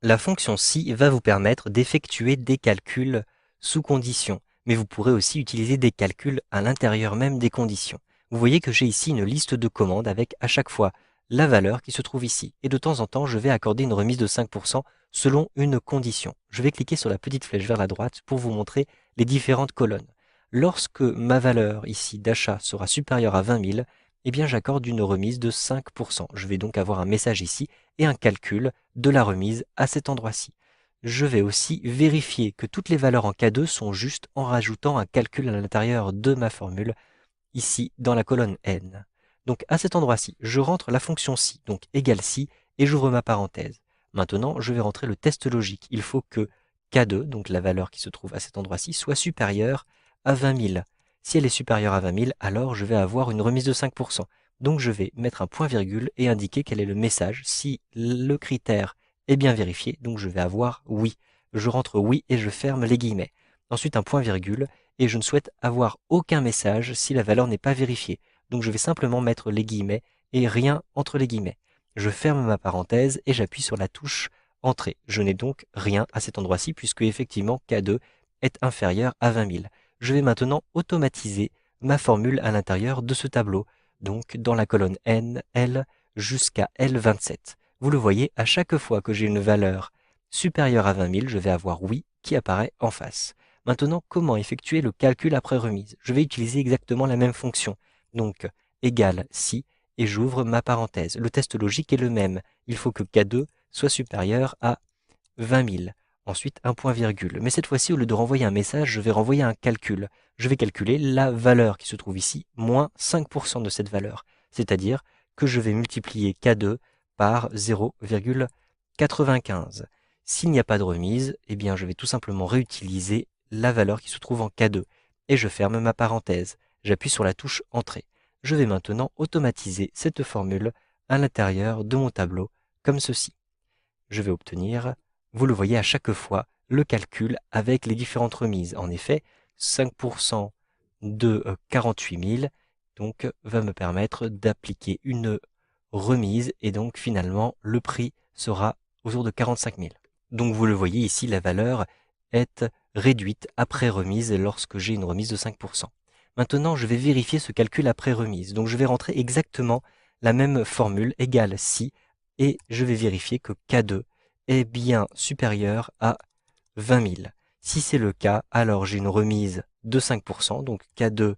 La fonction si va vous permettre d'effectuer des calculs sous conditions, mais vous pourrez aussi utiliser des calculs à l'intérieur même des conditions. Vous voyez que j'ai ici une liste de commandes avec à chaque fois la valeur qui se trouve ici. Et de temps en temps, je vais accorder une remise de 5% selon une condition. Je vais cliquer sur la petite flèche vers la droite pour vous montrer les différentes colonnes. Lorsque ma valeur ici d'achat sera supérieure à 20 000, eh bien j'accorde une remise de 5%. Je vais donc avoir un message ici et un calcul de la remise à cet endroit-ci. Je vais aussi vérifier que toutes les valeurs en K2 sont justes en rajoutant un calcul à l'intérieur de ma formule, ici dans la colonne N. Donc à cet endroit-ci, je rentre la fonction si, donc égale si, et j'ouvre ma parenthèse. Maintenant, je vais rentrer le test logique. Il faut que K2, donc la valeur qui se trouve à cet endroit-ci, soit supérieure à 20 000. Si elle est supérieure à 20 000, alors je vais avoir une remise de 5%. Donc je vais mettre un point virgule et indiquer quel est le message si le critère est bien vérifié. Donc je vais avoir oui. Je rentre oui et je ferme les guillemets. Ensuite un point virgule et je ne souhaite avoir aucun message si la valeur n'est pas vérifiée. Donc je vais simplement mettre les guillemets et rien entre les guillemets. Je ferme ma parenthèse et j'appuie sur la touche Entrée. Je n'ai donc rien à cet endroit-ci puisque effectivement K2 est inférieur à 20 000. Je vais maintenant automatiser ma formule à l'intérieur de ce tableau, donc dans la colonne N, L jusqu'à L27. Vous le voyez, à chaque fois que j'ai une valeur supérieure à 20 000, je vais avoir oui qui apparaît en face. Maintenant, comment effectuer le calcul après remise? Je vais utiliser exactement la même fonction. Donc, égale si, et j'ouvre ma parenthèse. Le test logique est le même. Il faut que K2 soit supérieur à 20 000. Ensuite, un point virgule. Mais cette fois-ci, au lieu de renvoyer un message, je vais renvoyer un calcul. Je vais calculer la valeur qui se trouve ici, moins 5% de cette valeur. C'est-à-dire que je vais multiplier K2 par 0,95. S'il n'y a pas de remise, eh bien, je vais tout simplement réutiliser la valeur qui se trouve en K2. Et je ferme ma parenthèse. J'appuie sur la touche Entrée. Je vais maintenant automatiser cette formule à l'intérieur de mon tableau, comme ceci. Je vais obtenir, vous le voyez à chaque fois, le calcul avec les différentes remises. En effet, 5% de 48 000 donc, va me permettre d'appliquer une remise et donc finalement le prix sera autour de 45 000. Donc vous le voyez ici, la valeur est réduite après remise lorsque j'ai une remise de 5%. Maintenant, je vais vérifier ce calcul après remise. Donc je vais rentrer exactement la même formule égale si et je vais vérifier que K2 est bien supérieur à 20 000. Si c'est le cas, alors j'ai une remise de 5%, donc K2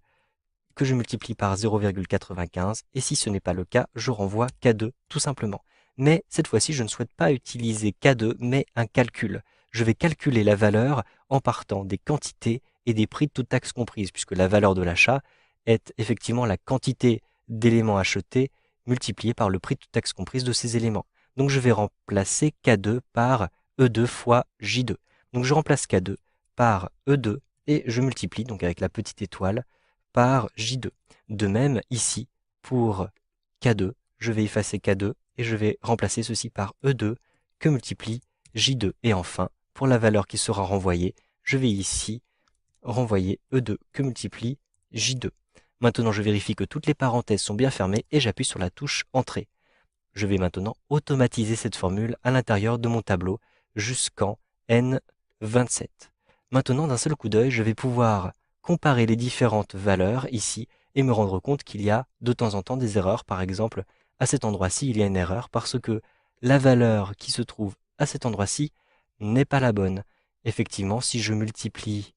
que je multiplie par 0,95, et si ce n'est pas le cas, je renvoie K2 tout simplement. Mais cette fois-ci, je ne souhaite pas utiliser K2, mais un calcul. Je vais calculer la valeur en partant des quantités et des prix de toutes taxes comprises, puisque la valeur de l'achat est effectivement la quantité d'éléments achetés multipliée par le prix de toutes taxes comprises de ces éléments. Donc je vais remplacer K2 par E2 fois J2. Donc je remplace K2 par E2 et je multiplie donc avec la petite étoile par J2. De même, ici, pour K2, je vais effacer K2 et je vais remplacer ceci par E2 que multiplie J2. Et enfin, pour la valeur qui sera renvoyée, je vais ici renvoyer E2 que multiplie J2. Maintenant, je vérifie que toutes les parenthèses sont bien fermées et j'appuie sur la touche Entrée. Je vais maintenant automatiser cette formule à l'intérieur de mon tableau jusqu'en N27. Maintenant, d'un seul coup d'œil, je vais pouvoir comparer les différentes valeurs ici et me rendre compte qu'il y a de temps en temps des erreurs. Par exemple, à cet endroit-ci, il y a une erreur parce que la valeur qui se trouve à cet endroit-ci n'est pas la bonne. Effectivement, si je multiplie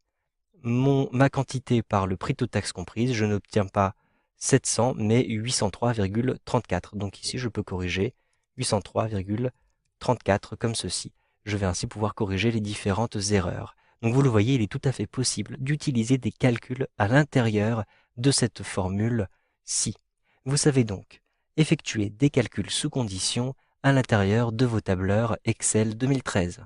ma quantité par le prix de toute taxe comprise, je n'obtiens pas 700 mais 803,34. Donc ici, je peux corriger 803,34 comme ceci. Je vais ainsi pouvoir corriger les différentes erreurs. Donc vous le voyez, il est tout à fait possible d'utiliser des calculs à l'intérieur de cette formule ci. Vous savez donc effectuer des calculs sous condition à l'intérieur de vos tableurs Excel 2013.